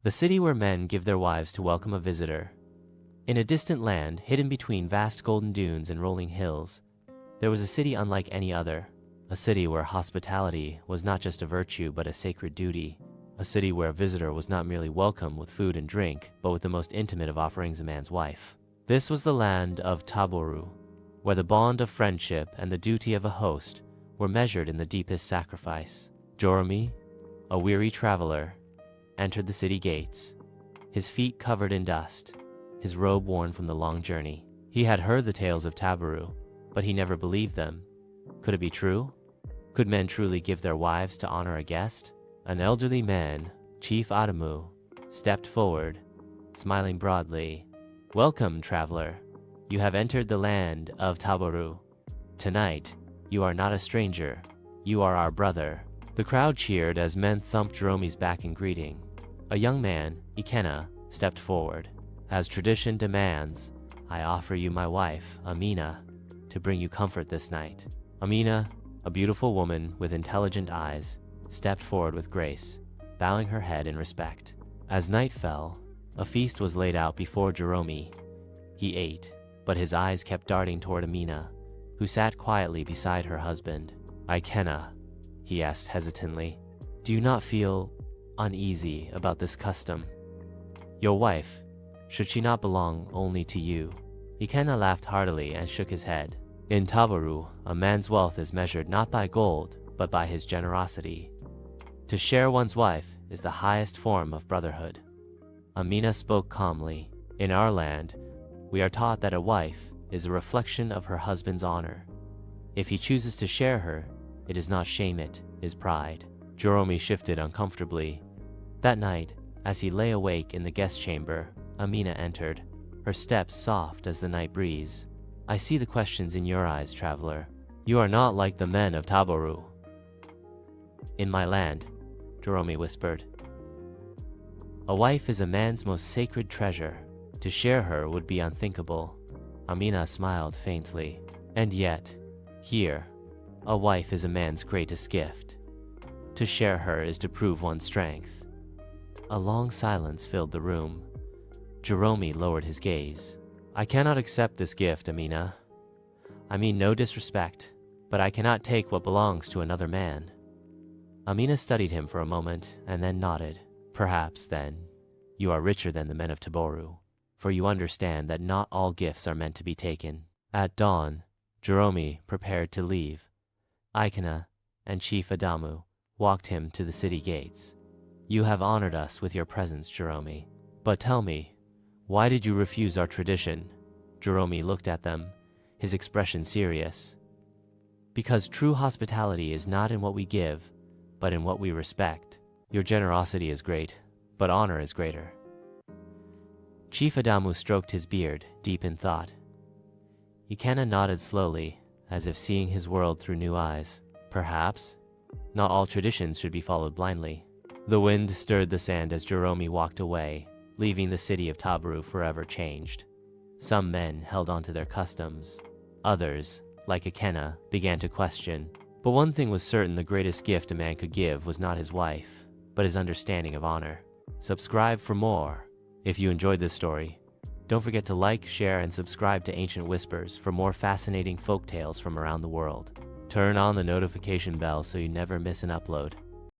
the city where men give their wives to welcome a visitor. In a distant land, hidden between vast golden dunes and rolling hills, there was a city unlike any other, a city where hospitality was not just a virtue but a sacred duty, a city where a visitor was not merely welcome with food and drink, but with the most intimate of offerings, a man's wife. This was the land of Taboru, where the bond of friendship and the duty of a host were measured in the deepest sacrifice. Joromi, a weary traveler, entered the city gates, his feet covered in dust, his robe worn from the long journey. He had heard the tales of Taboru, but he never believed them. Could it be true? Could men truly give their wives to honor a guest? An elderly man, Chief Adamu, stepped forward, smiling broadly. "Welcome, traveler. You have entered the land of Taboru. Tonight, you are not a stranger. You are our brother." The crowd cheered as men thumped Joromi's back in greeting. A young man, Ikenna, stepped forward. "As tradition demands, I offer you my wife, Amina, to bring you comfort this night." Amina, a beautiful woman with intelligent eyes, stepped forward with grace, bowing her head in respect. As night fell, a feast was laid out before Joromi. He ate, but his eyes kept darting toward Amina, who sat quietly beside her husband. "Ikenna," he asked hesitantly, "do you not feel uneasy about this custom? Your wife, should she not belong only to you?" Ikenna laughed heartily and shook his head. "In Taboru, a man's wealth is measured not by gold, but by his generosity. To share one's wife is the highest form of brotherhood." Amina spoke calmly. "In our land, we are taught that a wife is a reflection of her husband's honor. If he chooses to share her, it is not shame, it is pride." Joromi shifted uncomfortably. That night, as he lay awake in the guest chamber, Amina entered, her steps soft as the night breeze. "I see the questions in your eyes, traveler. You are not like the men of Taboru." "In my land," Joromi whispered, "a wife is a man's most sacred treasure. To share her would be unthinkable." Amina smiled faintly. "And yet, here, a wife is a man's greatest gift. To share her is to prove one's strength." A long silence filled the room. Joromi lowered his gaze. "I cannot accept this gift, Amina. I mean no disrespect, but I cannot take what belongs to another man." Amina studied him for a moment and then nodded. "Perhaps, then, you are richer than the men of Taboru, for you understand that not all gifts are meant to be taken." At dawn, Joromi prepared to leave. Ikenna and Chief Adamu walked him to the city gates. "You have honored us with your presence, Joromi. But tell me, why did you refuse our tradition?" Joromi looked at them, his expression serious. "Because true hospitality is not in what we give, but in what we respect. Your generosity is great, but honor is greater." Chief Adamu stroked his beard, deep in thought. Ikenna nodded slowly, as if seeing his world through new eyes. "Perhaps. Not all traditions should be followed blindly." The wind stirred the sand as Joromi walked away, leaving the city of Taboru forever changed. Some men held on to their customs. Others, like Ikenna, began to question. But one thing was certain: the greatest gift a man could give was not his wife, but his understanding of honor. Subscribe for more. If you enjoyed this story, don't forget to like, share, and subscribe to Ancient Whispers for more fascinating folktales from around the world. Turn on the notification bell so you never miss an upload.